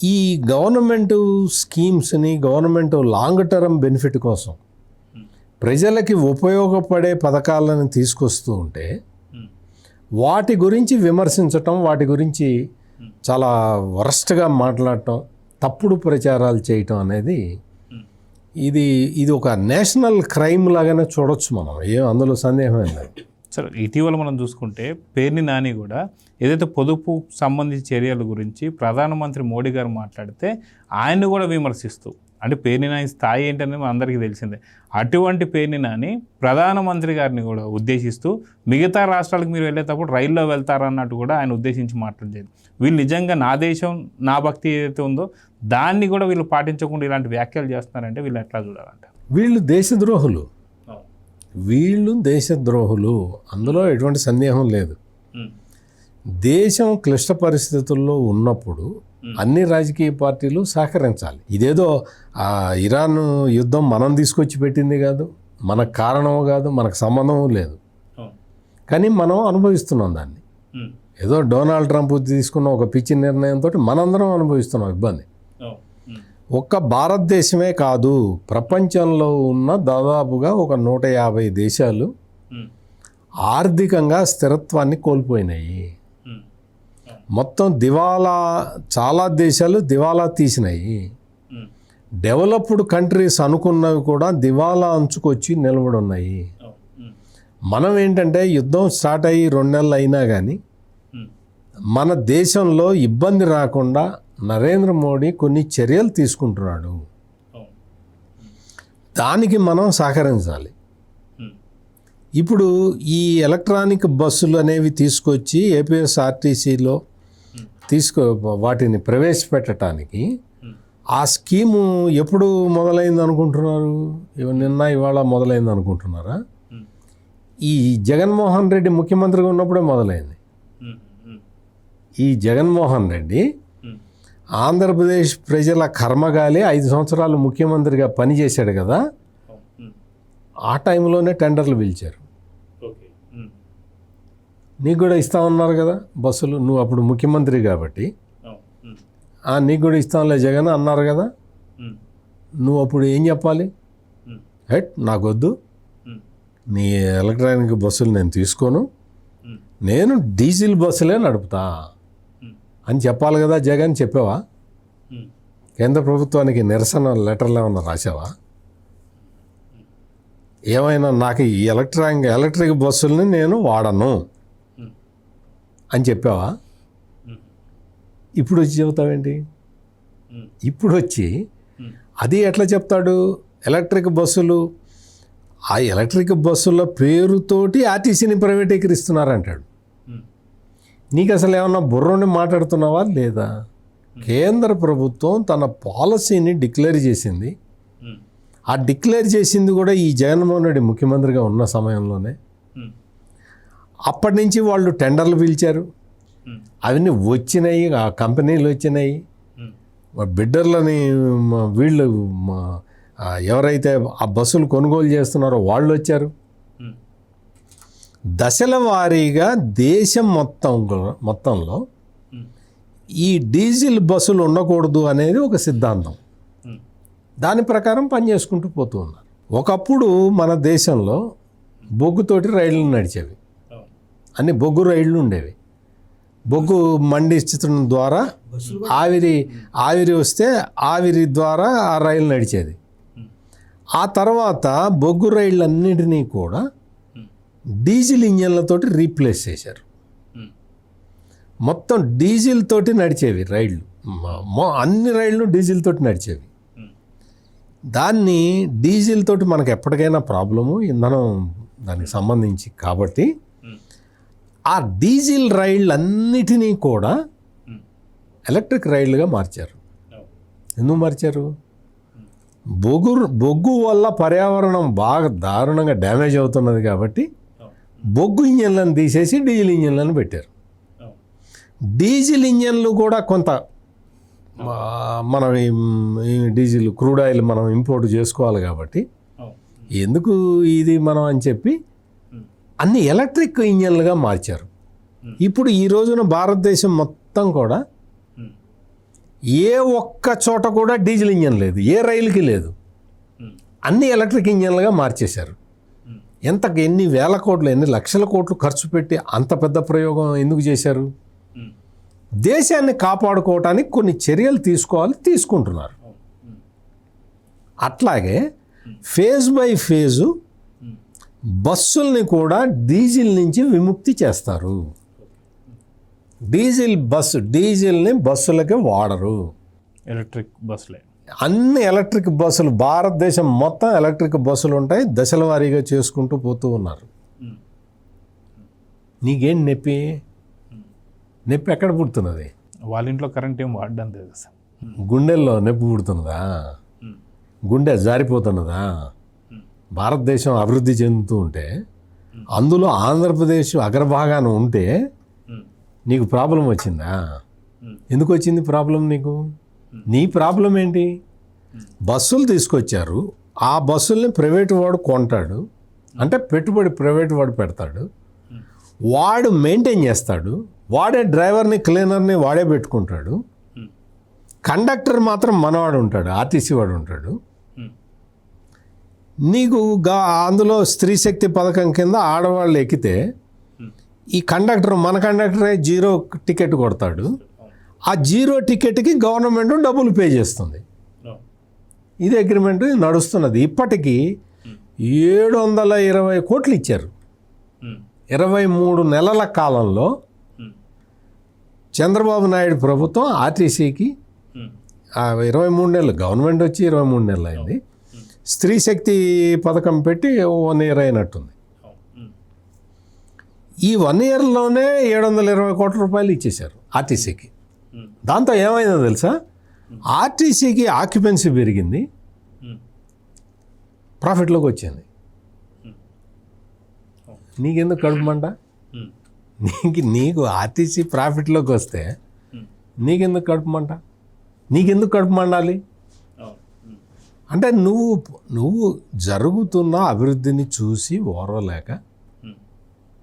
ఈ గవర్నమెంట్ స్కీమ్స్ని, గవర్నమెంట్ లాంగ్ టర్మ్ బెనిఫిట్ కోసం ప్రజలకి ఉపయోగపడే పథకాలను తీసుకొస్తూ ఉంటే వాటి గురించి విమర్శించటం, వాటి గురించి చాలా వరస్ట్గా మాట్లాడటం, తప్పుడు ప్రచారాలు చేయటం అనేది ఇది ఒక నేషనల్ క్రైమ్ లాగానే చూడొచ్చు మనం. అందులో సందేహం లేదు. సరే, ఇటీవల మనం చూసుకుంటే పేర్ని నాని కూడా ఏదైతే పొదుపు సంబంధించిన చర్యల గురించి ప్రధానమంత్రి మోడీ గారు మాట్లాడితే ఆయన్ని కూడా విమర్శిస్తూ, అంటే పేర్ని నాని స్థాయి ఏంటనేది అందరికీ తెలిసిందే. అటువంటి పేర్ని నాని ప్రధానమంత్రి గారిని కూడా ఉద్దేశిస్తూ మిగతా రాష్ట్రాలకు మీరు వెళ్ళేటప్పుడు రైల్లో వెళ్తారన్నట్టు కూడా ఆయన ఉద్దేశించి మాట్లాడలేదు. వీళ్ళు నిజంగా నా దేశం నా భక్తి ఏదైతే ఉందో దాన్ని కూడా వీళ్ళు పాటించకుండా ఇలాంటి వ్యాఖ్యలు చేస్తున్నారంటే వీళ్ళు ఎట్లా చూడాలంట? వీళ్ళు దేశద్రోహులు. వీళ్ళు దేశద్రోహులు, అందులో ఎటువంటి సందేహం లేదు. దేశం క్లిష్ట పరిస్థితుల్లో ఉన్నప్పుడు అన్ని రాజకీయ పార్టీలు సహకరించాలి. ఇదేదో ఇరాన్ యుద్ధం మనం తీసుకొచ్చి పెట్టింది కాదు, మనకు కారణం కాదు, మనకు సంబంధం లేదు. కానీ మనం అనుభవిస్తున్నాం దాన్ని. ఏదో డొనాల్డ్ ట్రంప్ తీసుకున్న ఒక పిచ్చి నిర్ణయంతో మనందరం అనుభవిస్తున్నాం ఇబ్బంది. ఒక్క భారతదేశమే కాదు, ప్రపంచంలో ఉన్న దాదాపుగా ఒక 150 దేశాలు ఆర్థికంగా స్థిరత్వాన్ని కోల్పోయినాయి. మొత్తం దివాలా, చాలా దేశాలు దివాలా తీసినాయి. డెవలప్డ్ కంట్రీస్ అనుకున్నవి కూడా దివాలా అంచుకొచ్చి నిలబడున్నాయి. మనం ఏంటంటే యుద్ధం స్టార్ట్ అయ్యి 2 నెలలు అయినా కానీ మన దేశంలో ఇబ్బంది రాకుండా నరేంద్ర మోడీ కొన్ని చర్యలు తీసుకుంటున్నాడు. దానికి మనం సహకరించాలి. ఇప్పుడు ఈ ఎలక్ట్రానిక్ బస్సులు అనేవి తీసుకొచ్చి ఏపీఎస్ఆర్టీసీలో వాటిని ప్రవేశపెట్టడానికి ఆ స్కీము ఎప్పుడు మొదలైంది అనుకుంటున్నారు? నిన్న ఇవాళ మొదలైంది అనుకుంటున్నారా? ఈ జగన్మోహన్ రెడ్డి ముఖ్యమంత్రిగా ఉన్నప్పుడే మొదలైంది. ఈ జగన్మోహన్ రెడ్డి ఆంధ్రప్రదేశ్ ప్రజల కర్మగాలి 5 సంవత్సరాలు ముఖ్యమంత్రిగా పనిచేశాడు కదా, ఆ టైంలోనే టెండర్లు పిలిచారు. నీకు కూడా ఇస్తామన్నారు కదా బస్సులు, నువ్వు అప్పుడు ముఖ్యమంత్రి కాబట్టి. నీకు కూడా ఇస్తాంలే జగన్ అన్నారు కదా, నువ్వు అప్పుడు ఏం చెప్పాలి? నాకొద్దు, నీ ఎలక్ట్రానిక్ బస్సులు నేను తీసుకోను, నేను డీజిల్ బస్సులే నడుపుతా అని చెప్పాలి కదా జగన్. చెప్పావా? కేంద్ర ప్రభుత్వానికి నిరసన లెటర్లు ఏమన్నా రాసావా? ఏమైనా నాకు ఈ ఎలక్ట్రిక్ బస్సుల్ని నేను వాడను అని చెప్పావా? ఇప్పుడు వచ్చి చెబుతావేంటి? ఇప్పుడు వచ్చి అది ఎట్లా చెప్తాడు? ఎలక్ట్రిక్ బస్సులు, ఆ ఎలక్ట్రిక్ బస్సుల పేరుతోటి ఆర్టీసీని ప్రైవేటీకరిస్తున్నారంటాడు. నీకు అసలు ఏమన్నా బుర్రని మాట్లాడుతున్నావా లేదా? కేంద్ర ప్రభుత్వం తన పాలసీని డిక్లేర్ చేసింది. ఆ డిక్లేర్ చేసింది కూడా ఈ జగన్మోహన్ రెడ్డి ముఖ్యమంత్రిగా ఉన్న సమయంలోనే. అప్పటి నుంచి వాళ్ళు టెండర్లు పిలిచారు, అవన్నీ వచ్చినాయి, ఆ కంపెనీలు వచ్చినాయి, బిడ్డర్లని వీళ్ళు ఎవరైతే ఆ బస్సులు కొనుగోలు చేస్తున్నారో వాళ్ళు వచ్చారు. దశల వారీగా దేశం మొత్తంలో ఈ డీజిల్ బస్సులు ఉండకూడదు అనేది ఒక సిద్ధాంతం. దాని ప్రకారం పనిచేసుకుంటూ పోతూ ఉన్నారు. ఒకప్పుడు మన దేశంలో బొగ్గుతోటి రైళ్లు నడిచేవి, అన్ని బొగ్గు రైళ్లు ఉండేవి. బొగ్గు మండించడం ద్వారా ఆవిరి వస్తే ఆవిరి ద్వారా ఆ రైలు నడిచేది. ఆ తర్వాత బొగ్గు రైళ్ళన్నింటినీ కూడా డీజిల్ ఇంజన్లతోటి రీప్లేస్ చేశారు. మొత్తం డీజిల్ తోటి నడిచేవి రైళ్ళు, అన్ని రైళ్ళు డీజిల్ తోటి నడిచేవి. దాన్ని డీజిల్ తోటి మనకు ఎప్పటికైనా ప్రాబ్లము, ఇంధనం దానికి సంబంధించి. కాబట్టి ఆ డీజిల్ రైళ్ళన్నిటినీ కూడా ఎలక్ట్రిక్ రైళ్ళుగా మార్చారు. ఎందుకు మార్చారు? బొగ్గు వల్ల పర్యావరణం బాగా దారుణంగా డ్యామేజ్ అవుతున్నది కాబట్టి బొగ్గు ఇంజన్లను తీసేసి డీజిల్ ఇంజన్లను పెట్టారు. డీజిల్ ఇంజన్లు కూడా కొంత మనం ఈ డీజిల్ క్రూడ్ ఆయిల్ మనం ఇంపోర్ట్ చేసుకోవాలి కాబట్టి ఎందుకు ఇది మనం అని చెప్పి అన్ని ఎలక్ట్రిక్ ఇంజన్లుగా మార్చారు. ఇప్పుడు ఈ రోజున భారతదేశం మొత్తం కూడా ఏ ఒక్క చోట కూడా డీజిల్ ఇంజన్ లేదు, ఏ రైలుకి లేదు, అన్ని ఎలక్ట్రిక్ ఇంజన్లుగా మార్చేశారు. ఎన్ని వేల కోట్లు, ఎన్ని లక్షల కోట్లు ఖర్చు పెట్టి అంత పెద్ద ప్రయోగం ఎందుకు చేశారు? దేశాన్ని కాపాడుకోవటానికి కొన్ని చర్యలు తీసుకుంటున్నారు. అట్లాగే ఫేజ్ బై ఫేజు బస్సుల్ని కూడా డీజిల్ నుంచి విముక్తి చేస్తారు. డీజిల్ని బస్సులకి వాడరు, ఎలక్ట్రిక్ బస్సులే. అన్ని ఎలక్ట్రిక్ బస్సులు, భారతదేశం మొత్తం ఎలక్ట్రిక్ బస్సులు ఉంటాయి. దశల వారీగా చేసుకుంటూ పోతూ ఉన్నారు. నీకేం నొప్పి ఎక్కడ పుడుతున్నది? వాళ్ళ ఇంట్లో కరెంట్ ఏం వాడడం లేదు సార్. గుండెల్లో నొప్పి పుడుతున్నదా? గుండె జారిపోతున్నదా? భారతదేశం అభివృద్ధి చెందుతూ ఉంటే అందులో ఆంధ్రప్రదేశ్ అగ్రభాగాన ఉంటే నీకు ప్రాబ్లం వచ్చిందా? ఎందుకు వచ్చింది ప్రాబ్లం నీకు? నీ ప్రాబ్లం ఏంటి? బస్సులు తీసుకొచ్చారు, ఆ బస్సుల్ని ప్రైవేటు వాడు కొంటాడు, అంటే పెట్టుబడి ప్రైవేటు వాడు పెడతాడు, వాడు మెయింటైన్ చేస్తాడు, వాడే డ్రైవర్ని క్లీనర్ని వాడే పెట్టుకుంటాడు, కండక్టర్ మాత్రం మనవాడు ఉంటాడు, ఆర్టీసీ వాడు ఉంటాడు. నీకు అందులో స్త్రీ శక్తి పథకం కింద ఆడవాళ్ళు ఎక్కితే ఈ కండక్టర్ మన కండక్టరే 0 టికెట్ కొడతాడు, ఆ 0 టికెట్కి గవర్నమెంట్ డబ్బులు పే చేస్తుంది. ఇది అగ్రిమెంట్ నడుస్తున్నది. ఇప్పటికీ 720 కోట్లు ఇచ్చారు. 23 నెలల కాలంలో చంద్రబాబు నాయుడు ప్రభుత్వం ఆర్టీసీకి 23 నెలలు, గవర్నమెంట్ వచ్చి 23 నెలలు అయింది. స్త్రీ శక్తి పథకం పెట్టి 1 ఇయర్ అయినట్టుంది. ఈ 1 ఇయర్లోనే 720 కోట్ల రూపాయలు ఇచ్చేశారు ఆర్టీసీకి. దాంతో ఏమైందో తెలుసా? ఆర్టీసీకి ఆక్యుపెన్సీ పెరిగింది, ప్రాఫిట్లోకి వచ్చింది. నీకెందుకు కడుపుమంట? నీకు ఆర్టీసీ ప్రాఫిట్లోకి వస్తే నీకెందుకు కడుపుమంట? నీకెందుకు కడుపు మండాలి? అంటే నువ్వు జరుగుతున్న అభివృద్ధిని చూసి ఓర్వలేక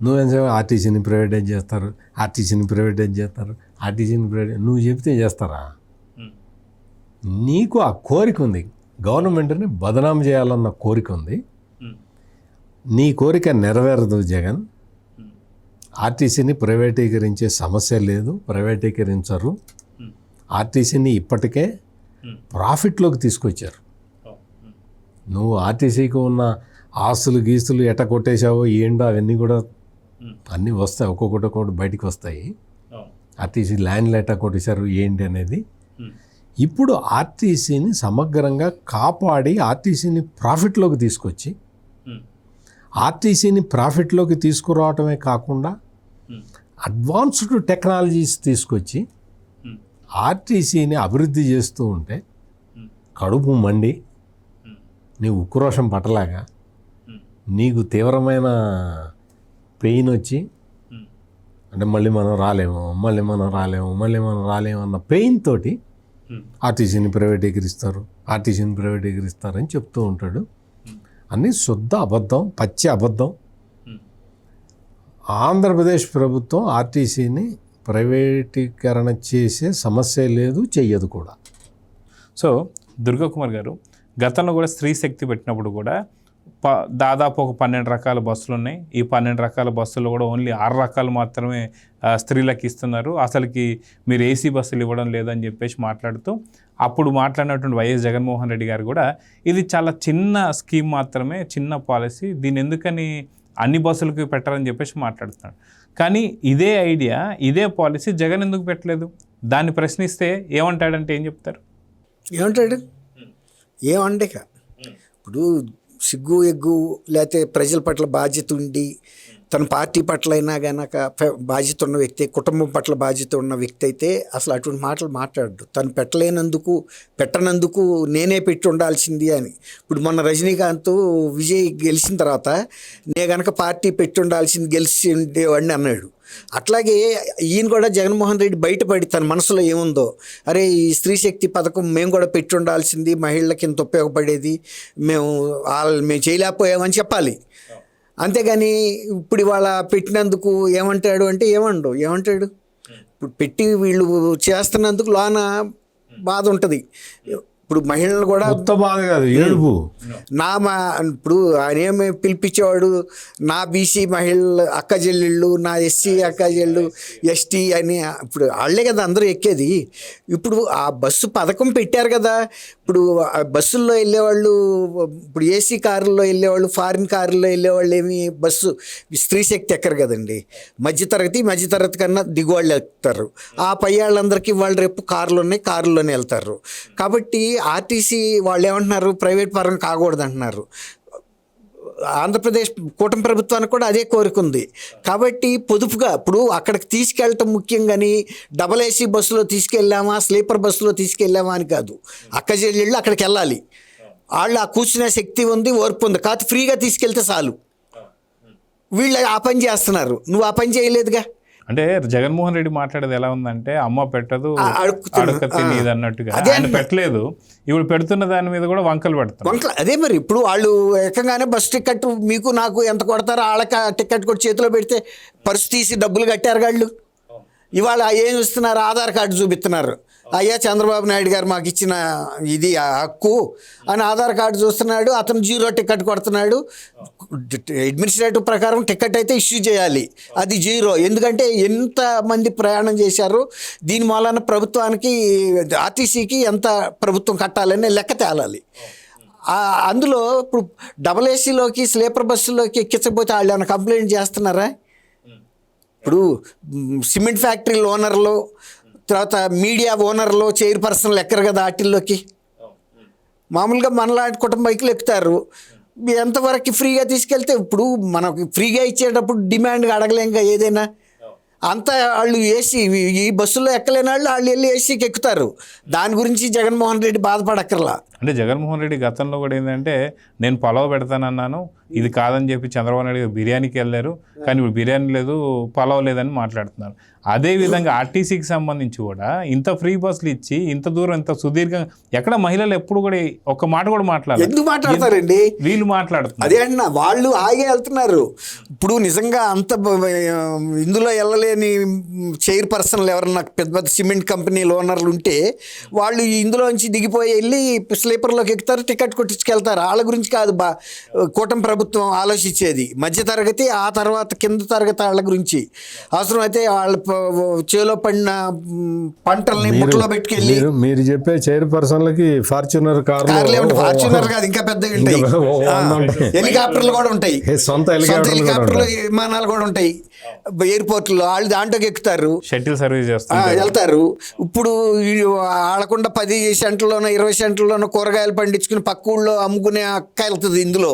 నువ్వేం ఆర్టీసీని ప్రైవేటైజ్ చేస్తారు, ఆర్టీసీని ప్రైవేటైజ్ చేస్తారు, ఆర్టీసీని ప్రైవేట్ నువ్వు చెప్తే చేస్తారా? నీకు ఆ కోరిక ఉంది, గవర్నమెంట్ని బదనాం చేయాలన్న కోరిక ఉంది. నీ కోరిక నెరవేరదు జగన్. ఆర్టీసీని ప్రైవేటీకరించే సమస్య లేదు, ప్రైవేటీకరించరు. ఆర్టీసీని ఇప్పటికే ప్రాఫిట్లోకి తీసుకొచ్చారు. నువ్వు ఆర్టీసీకి ఉన్న ఆస్తులు గీస్తులు ఎట్ట కొట్టేశావో ఏంటో అవన్నీ కూడా అన్నీ వస్తాయి, ఒక్కొక్కటి బయటికి వస్తాయి. ఆర్టీసీ ల్యాండ్లు ఎట్ట కొట్టేశారు ఏంటి అనేది. ఇప్పుడు ఆర్టీసీని సమగ్రంగా కాపాడి ఆర్టీసీని ప్రాఫిట్లోకి తీసుకొచ్చి, ఆర్టీసీని ప్రాఫిట్లోకి తీసుకురావటమే కాకుండా అడ్వాన్స్డ్ టెక్నాలజీస్ తీసుకొచ్చి ఆర్టీసీని అభివృద్ధి చేస్తూ ఉంటే కడుపు మండి నీ ఉక్రోషం పట్టలాగా నీకు తీవ్రమైన పెయిన్ వచ్చి, అంటే మళ్ళీ మనం రాలేము అన్న పెయిన్ తోటి ఆర్టీసీని ప్రైవేటీకరిస్తారని చెప్తూ ఉంటాడు. అన్నీ శుద్ధ అబద్ధం, పచ్చి అబద్ధం. ఆంధ్రప్రదేశ్ ప్రభుత్వం ఆర్టీసీని ప్రైవేటీకరణ చేసే సమస్య లేదు, చెయ్యదు కూడా. సో దుర్గాకుమార్ గారు, గతంలో కూడా స్త్రీ శక్తి పెట్టినప్పుడు కూడా దాదాపు ఒక 12 రకాల బస్సులు ఉన్నాయి. ఈ 12 రకాల బస్సులు కూడా ఓన్లీ 6 రకాలు మాత్రమే స్త్రీలకు ఇస్తున్నారు, అసలుకి మీరు ఏసీ బస్సులు ఇవ్వడం లేదని చెప్పేసి మాట్లాడుతూ అప్పుడు మాట్లాడినటువంటి వైఎస్ జగన్మోహన్ రెడ్డి గారు కూడా ఇది చాలా చిన్న స్కీమ్ మాత్రమే, చిన్న పాలసీ, దీన్ని ఎందుకని అన్ని బస్సులకి పెట్టారని చెప్పేసి మాట్లాడుతున్నాడు. కానీ ఇదే ఐడియా, ఇదే పాలసీ జగన్ ఎందుకు పెట్టలేదు? దాన్ని ప్రశ్నిస్తే ఏమంటాడంటే ఏం చెప్తారు? ఏమంటాడు? ఏమండక ఇప్పుడు సిగ్గు ఎగ్గు లేకపోతే ప్రజల పట్ల బాధ్యత ఉండి తన పార్టీ పట్ల అయినా గనక బాధ్యత ఉన్న వ్యక్తి, కుటుంబం పట్ల బాధ్యత ఉన్న వ్యక్తి అయితే అసలు అటువంటి మాటలు మాట్లాడు. తను పెట్టనందుకు నేనే పెట్టి ఉండాల్సింది అని. ఇప్పుడు మొన్న రజనీకాంత్ విజయ్ గెలిచిన తర్వాత నే గనక పార్టీ పెట్టి ఉండాల్సింది గెలిచి ఉండేవాడిని అన్నాడు. అట్లాగే ఈయన కూడా జగన్మోహన్ రెడ్డి బయటపడి తన మనసులో ఏముందో, అరే ఈ స్త్రీ శక్తి పథకం మేము కూడా పెట్టి ఉండాల్సింది, మహిళలకి ఇంత ఉపయోగపడేది, మేము చేయలేకపోయామని చెప్పాలి. అంతేగాని ఇప్పుడు ఇవాళ పెట్టినందుకు ఏమంటాడు అంటే ఏమంటాడు? ఇప్పుడు పెట్టి వీళ్ళు చేస్తున్నందుకు లోన బాధ ఉంటుంది. ఇప్పుడు మహిళలు కూడా బాధ కాదు, ఏడుపు. ఇప్పుడు ఆయన ఏమి పిలిపించేవాడు, నా బీసీ మహిళలు అక్క చెల్లెళ్ళు, నా ఎస్సీ అక్క చెల్లెళ్ళు, ఎస్టీ అని. ఇప్పుడు వాళ్ళే కదా అందరూ ఎక్కేది. ఇప్పుడు ఆ బస్సు పథకం పెట్టారు కదా, ఇప్పుడు బస్సుల్లో వెళ్ళేవాళ్ళు, ఇప్పుడు ఏసీ కారుల్లో వెళ్ళేవాళ్ళు, ఫారిన్ కారుల్లో వెళ్ళేవాళ్ళు ఏమి బస్సు స్త్రీ శక్తి ఎక్కరు కదండి. మధ్యతరగతి కన్నా దిగువాళ్ళు ఎక్కుతారు. ఆ పై వాళ్ళందరికీ వాళ్ళు రేపు కారులోనే వెళ్తారు. కాబట్టి ఆర్టీసీ వాళ్ళు ఏమంటున్నారు, ప్రైవేట్ పరం కాకూడదు అంటున్నారు. ఆంధ్రప్రదేశ్ కూటమి ప్రభుత్వానికి కూడా అదే కోరిక ఉంది. కాబట్టి పొదుపుగా ఇప్పుడు అక్కడికి తీసుకెళ్ళటం ముఖ్యం, కానీ డబల్ ఏసీ బస్సులో తీసుకెళ్ళామా, స్లీపర్ బస్సులో తీసుకెళ్ళామా అని కాదు. అక్క చెల్లెళ్ళు అక్కడికి వెళ్ళాలి. వాళ్ళు ఆ కూర్చునే శక్తి ఉంది, ఓర్పు ఉంది, కాదు ఫ్రీగా తీసుకెళ్తే చాలు. వీళ్ళు ఆ పని చేస్తున్నారు, నువ్వు ఆ పని చేయలేదుగా. అంటే జగన్మోహన్ రెడ్డి మాట్లాడేది ఎలా ఉందంటే అమ్మ పెట్టదు అడుగుతున్నా. అడక తినేది అన్నట్టుగా. అదే ఆయన పెట్టలేదు, ఇప్పుడు పెడుతున్న దాని మీద కూడా వంకలు పెడతారు. అదే మరి ఇప్పుడు వాళ్ళు ఏకంగానే బస్ టికెట్ మీకు నాకు ఎంత కొడతారో వాళ్ళకి టికెట్ కూడా చేతిలో పెడితే పర్సు తీసి డబ్బులు కట్టారు వాళ్ళు. ఇవాళ ఏం ఇస్తున్నారు, ఆధార్ కార్డు చూపిస్తున్నారు. అయ్యా చంద్రబాబు నాయుడు గారు మాకు ఇచ్చిన ఇది హక్కు అని ఆధార్ కార్డు చూస్తున్నాడు, అతను 0 టికెట్ కొడుతున్నాడు. అడ్మినిస్ట్రేటివ్ ప్రకారం టికెట్ అయితే ఇష్యూ చేయాలి, అది 0. ఎందుకంటే ఎంతమంది ప్రయాణం చేశారు, దీని మూలాన ప్రభుత్వానికి ఆర్టీసీకి ఎంత ప్రభుత్వం కట్టాలని లెక్క తేలాలి. అందులో ఇప్పుడు డబుల్ ఏసీలోకి స్లీపర్ బస్సులోకి ఎక్కించకపోతే వాళ్ళు ఏమైనా కంప్లైంట్ చేస్తున్నారా? ఇప్పుడు సిమెంట్ ఫ్యాక్టరీల ఓనర్లు, తర్వాత మీడియా ఓనర్లు, చైర్పర్సన్లు ఎక్కరు కదా వాటిల్లోకి. మామూలుగా మనలాంటి కుటుంబ బైకులు ఎక్కుతారు. ఎంతవరకు ఫ్రీగా తీసుకెళ్తే, ఇప్పుడు మనకు ఫ్రీగా ఇచ్చేటప్పుడు డిమాండ్గా అడగలేంగా ఏదైనా. అంతా వాళ్ళు ఏసీ, ఈ బస్సులో ఎక్కలేని వాళ్ళు వెళ్ళి ఏసీకి ఎక్కుతారు. దాని గురించి జగన్మోహన్ రెడ్డి బాధపడక్కర్లా. అంటే జగన్మోహన్ రెడ్డి గతంలో కూడా ఏంటంటే నేను పలావ్ పెడతానన్నాను, ఇది కాదని చెప్పి చంద్రబాబు నాయుడు గారు బిర్యానీకి వెళ్ళారు, కానీ ఇప్పుడు బిర్యానీ లేదు పలావ్ లేదని మాట్లాడుతున్నారు. అదేవిధంగా ఆర్టీసీకి సంబంధించి కూడా ఇంత ఫ్రీ బస్సులు ఇచ్చి ఇంత దూరం ఇంత సుదీర్ఘంగా ఎక్కడ మహిళలు ఎప్పుడు కూడా ఒక్క మాట కూడా మాట్లాడారు. ఎందుకు మాట్లాడతారండి? వీళ్ళు మాట్లాడుతున్నారు. అదే అన్న, వాళ్ళు ఆగే వెళ్తున్నారు. ఇప్పుడు నిజంగా అంత ఇందులో వెళ్ళలేని చైర్పర్సన్లు ఎవరన్నా పెద్ద పెద్ద సిమెంట్ కంపెనీ ఓనర్లు ఉంటే వాళ్ళు ఇందులోంచి దిగిపోయి వెళ్ళి స్లీపర్లోకి ఎక్కుతారు, టికెట్ కొట్టించుకెళ్తారు. వాళ్ళ గురించి కాదు కూటమి ప్రభుత్వం ఆలోచించేది, మధ్యతరగతి ఆ తర్వాత కింద తరగతి వాళ్ళ గురించి. అవసరమైతే వాళ్ళ చేలో పడిన పంటల్ని బుట్టలో పెట్టుకెళ్ళి. మీరు చెప్పే చైర్పర్సన్లకి ఫార్చునర్ కార్లే ఉంటాయి, ఫార్చునర్ కాదు ఇంకా పెద్దవి ఉంటాయి, హెలికాప్టర్లు కూడా ఉంటాయి, సొంత హెలికాప్టర్లు విమానాలు కూడా ఉంటాయి ఎయిర్పోర్ట్లో. వాళ్ళు దాంట్లోకి ఎక్కుతారు, షటిల్ సర్వీస్ చేస్తారు, వెళ్తారు. ఇప్పుడు ఆడకుండా 10 సెంట్లలోనో 20 సెంట్లలోనో కూరగాయలు పండించుకుని పక్క ఊళ్ళో అమ్ముకునే అక్క వెళ్తుంది ఇందులో.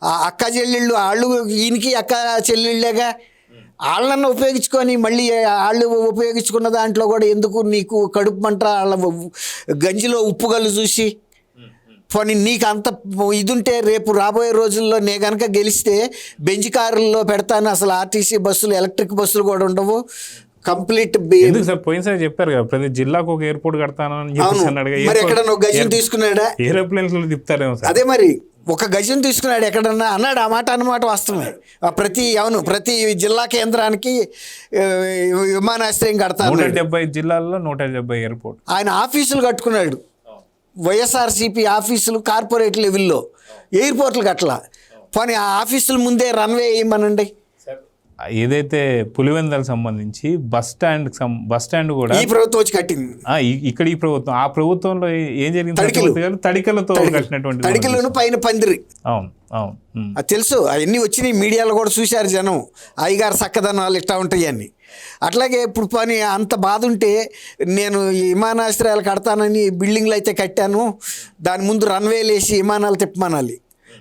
ఆ అక్క చెల్లెళ్ళు వాళ్ళు ఈయనకి అక్క చెల్లెళ్ళేగా, వాళ్ళన్న ఉపయోగించుకొని మళ్ళీ వాళ్ళు ఉపయోగించుకున్న దాంట్లో కూడా ఎందుకు నీకు కడుపు మంట, వాళ్ళ గంజిలో ఉప్పు గల్లు చూసి. పోనీ నీకు అంత ఇది ఉంటే రేపు రాబోయే రోజుల్లో నేను కనుక గెలిస్తే బెంజ్ కారుల్లో పెడతాను, అసలు ఆర్టీసీ బస్సులు ఎలక్ట్రిక్ బస్సులు కూడా ఉండవు, కంప్లీట్. సార్ పోయినసారి చెప్పారు కదా ప్రతి జిల్లాకు ఒక ఎయిర్పోర్ట్ కడతానని చెప్పి, మరి ఎక్కడ గజం తీసుకున్నాడా? ఏరోప్లేన్స్ లో తిప్పుతారేమో. అదే మరి ఒక గజం తీసుకున్నాడు ఎక్కడన్నా అన్నాడు, ఆ మాట అన్నమాట వాస్తవమే. ప్రతి జిల్లా కేంద్రానికి విమానాశ్రయం కడతాను. 170 జిల్లాల్లో 170 ఎయిర్పోర్ట్. ఆయన ఆఫీసులు కట్టుకున్నాడు, వైఎస్ఆర్సీపీ ఆఫీసులు కార్పొరేట్ లెవెల్లో, ఎయిర్పోర్ట్లు కట్టలా. పోనీ ఆ ఆఫీసుల ముందే రన్వే వేయమనండి. ఏదైతే పులివెందల సంబంధించి బస్ స్టాండ్ కూడా ఈ ప్రభుత్వం వచ్చి కట్టింది. ఇక్కడ ఈ ప్రభుత్వం, ఆ ప్రభుత్వంలో ఏం జరిగింది, తడికలతో కట్టినటువంటి తడికలను పైన పందిరి. అవును అవును, అది తెలుసు, అవన్నీ వచ్చినాయి, మీడియాలో కూడా చూశారు జనం, అయ్యగారు చక్కదనాలు ఇట్లా ఉంటాయి అని. అట్లాగే ఇప్పుడు పని అంత బాధ ఉంటే నేను ఈ విమానాశ్రయాలు కడతానని బిల్డింగ్లు అయితే కట్టాను, దాని ముందు రన్వేలు వేసి విమానాలు తిప్పమనాలి,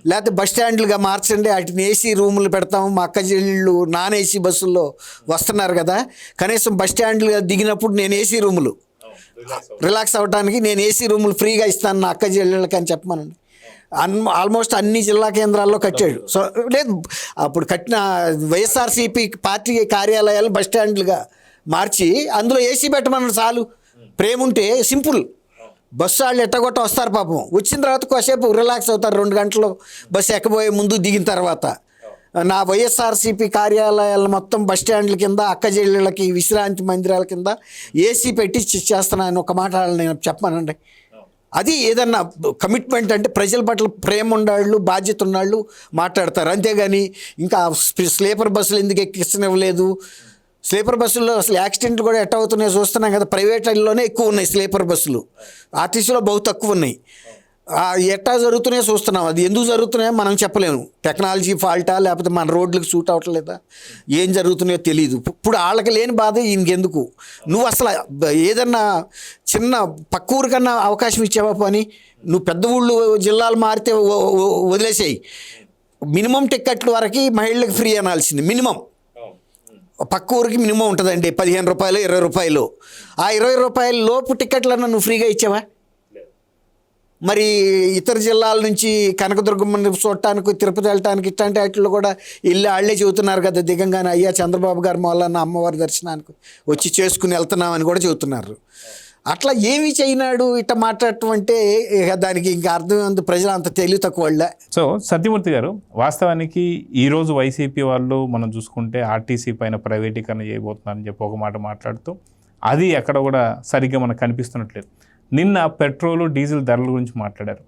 లేకపోతే బస్ స్టాండ్లుగా మార్చండి, వాటిని ఏసీ రూములు పెడతాము. మా అక్క చెల్లెళ్ళు నాన్ ఏసీ బస్సుల్లో వస్తున్నారు కదా, కనీసం బస్ స్టాండ్లుగా దిగినప్పుడు నేను ఏసీ రూములు రిలాక్స్ అవ్వడానికి నేను ఏసీ రూములు ఫ్రీగా ఇస్తాను నా అక్క చెల్లెళ్ళకి అని చెప్పమనండి. ఆల్మోస్ట్ అన్ని జిల్లా కేంద్రాల్లో కట్టాడు. సో లేదు, అప్పుడు కట్టిన వైఎస్ఆర్సీపీ పార్టీ కార్యాలయాలు బస్ స్టాండ్లుగా మార్చి అందులో ఏసీ పెట్టమన్నాడు చాలు. ప్రేమ ఉంటే సింపుల్, బస్సు వాళ్ళు ఎట్టగొట్ట వస్తారు పాపం, వచ్చిన తర్వాత కాసేపు రిలాక్స్ అవుతారు 2 గంటలు బస్సు ఎక్కబోయే ముందు దిగిన తర్వాత. నా వైఎస్ఆర్సీపీ కార్యాలయాలు మొత్తం బస్ స్టాండ్ల కింద అక్క చెల్లెళ్ళకి విశ్రాంతి మందిరాల కింద ఏసీ పెట్టి చేస్తున్నాను. ఒక మాట నేను చెప్పానండి, అది ఏదన్నా కమిట్మెంట్ అంటే ప్రజల పట్ల ప్రేమ ఉన్నాళ్ళు, బాధ్యత ఉన్నాళ్ళు మాట్లాడతారు. అంతేగాని ఇంకా స్లీపర్ బస్సులు ఎందుకు ఎక్కించనివ్వలేదు, స్లీపర్ బస్సుల్లో అసలు యాక్సిడెంట్లు కూడా ఎట్ట అవుతున్నాయో చూస్తున్నాం కదా. ప్రైవేట్లోనే ఎక్కువ ఉన్నాయి స్లీపర్ బస్సులు, ఆర్టీసీలో బహు తక్కువ ఉన్నాయి. ఎట్టా జరుగుతున్నాయో చూస్తున్నాం, అది ఎందుకు జరుగుతున్నాయో మనం చెప్పలేము. టెక్నాలజీ ఫాల్టా లేకపోతే మన రోడ్లకు సూట్ అవ్వట్లేదా, ఏం జరుగుతున్నాయో తెలియదు. ఇప్పుడు వాళ్ళకి లేని బాధ ఈయనకెందుకు? నువ్వు అసలు ఏదన్నా చిన్న పక్క ఊరికన్నా అవకాశం ఇచ్చావా? పని నువ్వు పెద్ద ఊళ్ళు జిల్లాలు మారితే వదిలేసేయి. మినిమం టిక్కెట్ల వరకు మహిళలకు ఫ్రీ అనాల్సింది. మినిమం పక్క ఊరికి మినిమం ఉంటుందండి 15 రూపాయలు 20 రూపాయలు. ఆ 20 రూపాయల లోపు టిక్కెట్లన్నా నువ్వు ఫ్రీగా ఇచ్చావా? మరి ఇతర జిల్లాల నుంచి కనకదుర్గమ్మని చూడటానికి, తిరుపతి వెళ్ళటానికి ఇట్లాంటి వాటిల్లో కూడా వాళ్ళే చెబుతున్నారు కదా దిగంగానే, అయ్యా చంద్రబాబు గారు మొదలన్న అమ్మవారి దర్శనానికి వచ్చి చేసుకుని వెళ్తున్నామని కూడా చెబుతున్నారు. అట్లా ఏమి చేయనాడు ఇట్లా మాట్లాడటం అంటే ఇక దానికి ఇంకా అర్థం ఉంది, ప్రజలు అంత తెలివి తక్కువ వాళ్ళే. సో సత్యమూర్తి గారు, వాస్తవానికి ఈరోజు వైసీపీ వాళ్ళు మనం చూసుకుంటే ఆర్టీసీ పైన ప్రైవేటీకరణ చేయబోతున్నారని చెప్పి ఒక మాట మాట్లాడుతూ అది ఎక్కడ కూడా సరిగ్గా మనకు కనిపిస్తున్నట్లేదు. నిన్న పెట్రోలు డీజిల్ ధరల గురించి మాట్లాడారు.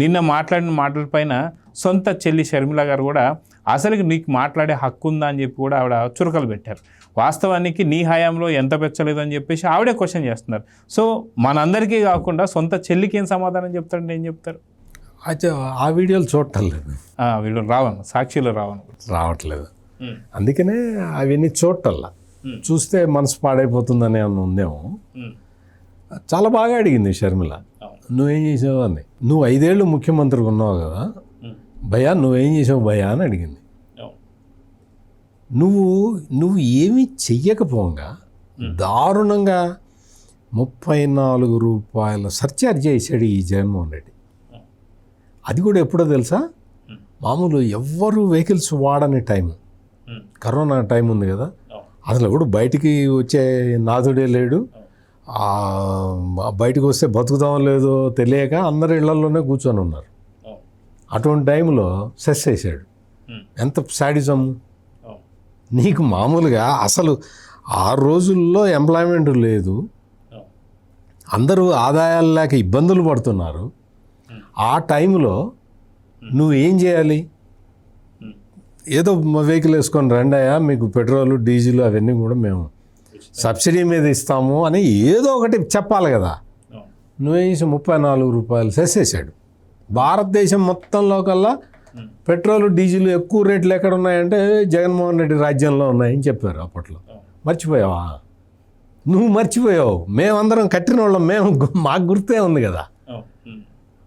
నిన్న మాట్లాడిన మాటల పైన సొంత చెల్లి షర్మిల గారు కూడా అసలుకి నీకు మాట్లాడే హక్కు ఉందా అని చెప్పి కూడా ఆవిడ చురకలు పెట్టారు. వాస్తవానికి నీ హయాంలో ఎంత పెంచలేదు అని చెప్పేసి ఆవిడే క్వశ్చన్ చేస్తున్నారు. సో మనందరికీ కాకుండా సొంత చెల్లికి ఏం సమాధానం చెప్తారంటే ఏం చెప్తారు? అయితే ఆ వీడియోలు చూడటలేదు, వీళ్ళు రావను, సాక్షిలో రావట్లేదు. అందుకనే అవన్నీ చూడటల్లా. చూస్తే మనసు పాడైపోతుందని ఏమన్నా ఉందేమో. చాలా బాగా అడిగింది షర్మిల, నువ్వేం చేసావు అని. నువ్వు 5 ఏళ్ళు ముఖ్యమంత్రిగా ఉన్నావు కదా భయ్యా, నువ్వేం చేసావు భయ్యా అని అడిగింది. నువ్వు ఏమీ చెయ్యకపోగా దారుణంగా 34 రూపాయల సర్చార్జ్ చేశాడు ఈ జగన్మోహన్ రెడ్డి. అది కూడా ఎప్పుడో తెలుసా, మామూలు ఎవ్వరు వెహికల్స్ వాడని టైం, కరోనా టైం ఉంది కదా, అసలు కూడా బయటికి వచ్చే నాథుడే లేడు. బయటకు వస్తే బతుకుతామో లేదో తెలియక అందరు ఇళ్లలోనే కూర్చొని ఉన్నారు. అటువంటి టైంలో సెస్ వేసాడు. ఎంత శాడిజం! నీకు మామూలుగా అసలు 6 రోజుల్లో ఎంప్లాయ్మెంట్ లేదు, అందరూ ఆదాయాలు లేక ఇబ్బందులు పడుతున్నారు. ఆ టైంలో నువ్వేం చేయాలి? ఏదో వెహికల్ వేసుకొని రండయ్యా, మీకు పెట్రోలు డీజిల్ అవన్నీ కూడా మేము సబ్సిడీ మీద ఇస్తాము అని ఏదో ఒకటి చెప్పాలి కదా. నువ్వేసి 34 రూపాయలు చేసేసాడు. భారతదేశం మొత్తంలో కల్లా పెట్రోలు డీజిల్ ఎక్కువ రేట్లు ఎక్కడ ఉన్నాయంటే జగన్మోహన్ రెడ్డి రాజ్యంలో ఉన్నాయని చెప్పారు అప్పట్లో. మర్చిపోయావా? నువ్వు మర్చిపోయావు. మేమందరం కట్టిన వాళ్ళం, మాకు గుర్తే ఉంది కదా.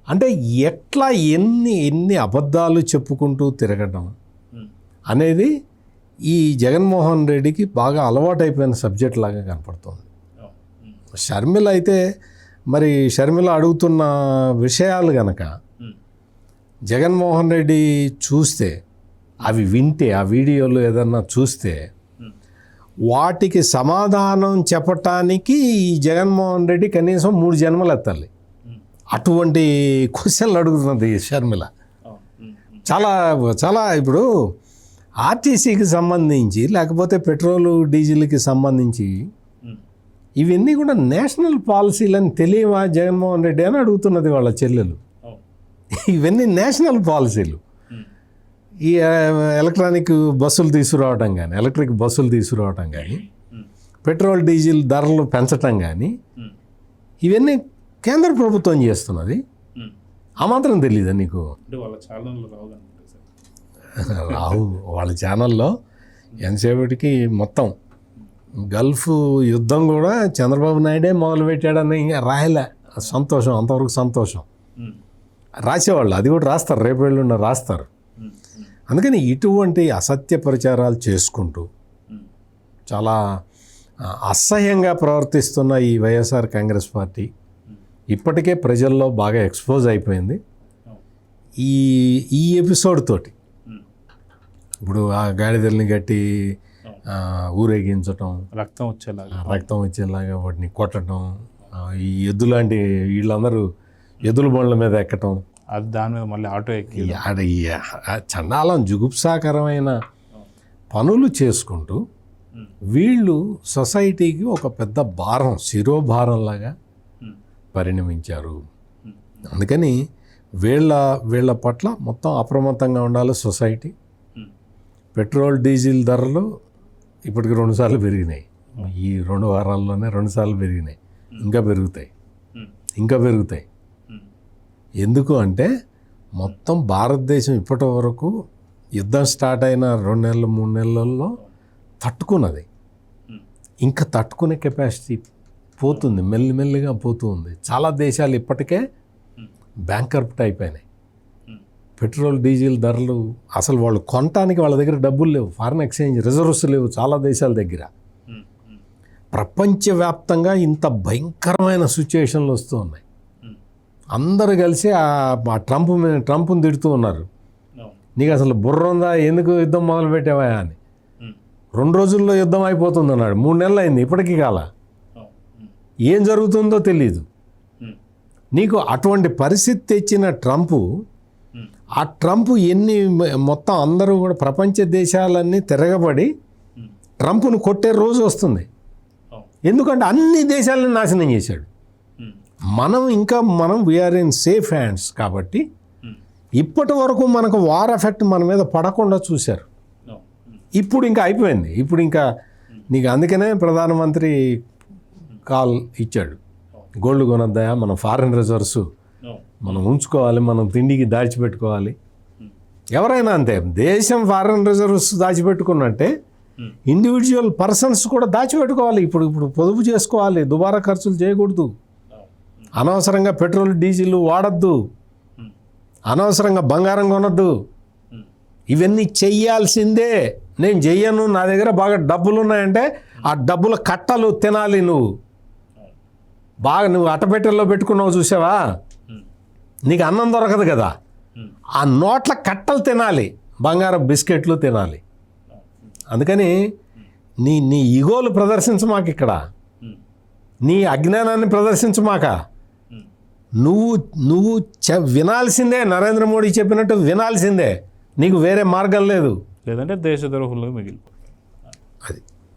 అంటే ఎట్లా ఎన్ని అబద్ధాలు చెప్పుకుంటూ తిరగడం అనేది ఈ జగన్మోహన్ రెడ్డికి బాగా అలవాటైపోయిన సబ్జెక్ట్ లాగా కనపడుతుంది. షర్మిల అయితే మరి షర్మిల అడుగుతున్న విషయాలు కనుక జగన్మోహన్ రెడ్డి చూస్తే, అవి వింటే, ఆ వీడియోలు ఏదన్నా చూస్తే వాటికి సమాధానం చెప్పటానికి ఈ జగన్మోహన్ రెడ్డి కనీసం 3 జన్మలు ఎత్తాలి. అటువంటి క్వశ్చన్లు అడుగుతున్నది షర్మిల. చాలా చాలా ఇప్పుడు ఆర్టీసీకి సంబంధించి లేకపోతే పెట్రోలు డీజిల్కి సంబంధించి ఇవన్నీ కూడా నేషనల్ పాలసీలని తెలియవా జగన్మోహన్ రెడ్డి అని అడుగుతున్నది వాళ్ళ చెల్లెలు. ఇవన్నీ నేషనల్ పాలసీలు. ఈ ఎలక్ట్రిక్ బస్సులు తీసుకురావటం కానీ పెట్రోల్ డీజిల్ ధరలు పెంచటం కానీ ఇవన్నీ కేంద్ర ప్రభుత్వం చేస్తున్నది. ఆ మాత్రం తెలీదా నీకు? రావు. వాళ్ళ ఛానల్లో ఎంతసేపటికి మొత్తం గల్ఫ్ యుద్ధం కూడా చంద్రబాబు నాయుడే మొదలుపెట్టాడని ఇంకా రాయలే. సంతోషం, అంతవరకు సంతోషం. రాసేవాళ్ళు అది కూడా రాస్తారు, రేపు వెళ్ళున్న రాస్తారు. అందుకని ఇటువంటి అసత్య ప్రచారాలు చేసుకుంటూ చాలా అసహ్యంగా ప్రవర్తిస్తున్న ఈ వైఎస్ఆర్ కాంగ్రెస్ పార్టీ ఇప్పటికే ప్రజల్లో బాగా ఎక్స్పోజ్ అయిపోయింది. ఈ ఎపిసోడ్ తోటి ఇప్పుడు ఆ గాడిదల్ని గట్టి ఊరేగించటం, రక్తం వచ్చేలాగా వాటిని కొట్టడం, ఈ ఎద్దు లాంటి వీళ్ళందరూ ఎద్దుల బండ్ల మీద ఎక్కటం, అది దాని మీద మళ్ళీ ఆటో ఎక్కి చండాలం జుగుప్సాకరమైన పనులు చేసుకుంటూ వీళ్ళు సొసైటీకి ఒక పెద్ద భారం, శిరోభారంలాగా పరిణమించారు. అందుకని వీళ్ళ పట్ల మొత్తం అప్రమత్తంగా ఉండాలి సొసైటీ. పెట్రోల్ డీజిల్ ధరలు ఇప్పటికి 2 సార్లు పెరిగినాయి. ఈ 2 వారాల్లోనే 2 సార్లు పెరిగినాయి. ఇంకా పెరుగుతాయి. ఎందుకు అంటే మొత్తం భారతదేశం ఇప్పటి వరకు యుద్ధం స్టార్ట్ అయిన 2 నెలలు 3 నెలల్లో తట్టుకున్నది. ఇంకా తట్టుకునే కెపాసిటీ పోతుంది, మెల్లిమెల్లిగా పోతూ ఉంది. చాలా దేశాలు ఇప్పటికే బ్యాంకరప్ట్ అయిపోయినాయి. పెట్రోల్ డీజిల్ ధరలు అసలు వాళ్ళు కొనటానికి వాళ్ళ దగ్గర డబ్బులు లేవు, ఫారిన్ ఎక్స్చేంజ్ రిజర్వ్స్ లేవు చాలా దేశాల దగ్గర. ప్రపంచవ్యాప్తంగా ఇంత భయంకరమైన సిచ్యుయేషన్లు వస్తూ ఉన్నాయి. అందరూ కలిసి ఆ ట్రంప్ని తిడుతూ ఉన్నారు. నీకు అసలు బుర్ర ఉందా, ఎందుకు యుద్ధం మొదలు పెట్టావా అని. 2 రోజుల్లో యుద్ధం అయిపోతుంది అన్నాడు. 3 నెలలు అయింది, ఇప్పటికీ కాల. ఏం జరుగుతుందో తెలీదు. నీకు అటువంటి పరిస్థితి తెచ్చిన ట్రంప్, ఆ ట్రంప్ మొత్తం అందరూ కూడా ప్రపంచ దేశాలన్నీ తిరగబడి ట్రంప్ను కొట్టే రోజు వస్తుంది. ఎందుకంటే అన్ని దేశాలను నాశనం చేశాడు. మనం వీఆర్ ఇన్ సేఫ్ హ్యాండ్స్ కాబట్టి ఇప్పటి వరకు మనకు వార్ ఎఫెక్ట్ మన మీద పడకుండా చూశారు. ఇప్పుడు ఇంకా అయిపోయింది. ఇప్పుడు ఇంకా నీకు అందుకనే ప్రధానమంత్రి కాల్ ఇచ్చాడు, గోల్డ్ కొనొద్దయా, మనం ఫారెన్ రిజర్వ్స్ మనం ఉంచుకోవాలి, మనం తిండికి దాచిపెట్టుకోవాలి. ఎవరైనా అంతే, దేశం ఫారెన్ రిజర్వ్స్ దాచిపెట్టుకున్నట్టే ఇండివిజువల్ పర్సన్స్ కూడా దాచిపెట్టుకోవాలి. ఇప్పుడు పొదుపు చేసుకోవాలి, దుబారా ఖర్చులు చేయకూడదు, అనవసరంగా పెట్రోల్ డీజిల్ వాడద్దు, అనవసరంగా బంగారం కొనద్దు. ఇవన్నీ చెయ్యాల్సిందే. నేను చెయ్యను, నా దగ్గర బాగా డబ్బులు ఉన్నాయంటే ఆ డబ్బుల కట్టలు తినాలి. నువ్వు అట్టపెట్టెల్లో పెట్టుకున్నావు చూసావా, నీకు అన్నం దొరకదు కదా, ఆ నోట్ల కట్టలు తినాలి, బంగారం బిస్కెట్లు తినాలి. అందుకని నీ ఈగోలు ప్రదర్శించమాక, ఇక్కడ నీ అజ్ఞానాన్ని ప్రదర్శించమాక. నువ్వు వినాల్సిందే, నరేంద్ర మోడీ చెప్పినట్టు వినాల్సిందే, నీకు వేరే మార్గం లేదు. లేదంటే దేశద్రోహులు మిగిలిపోతారు. అది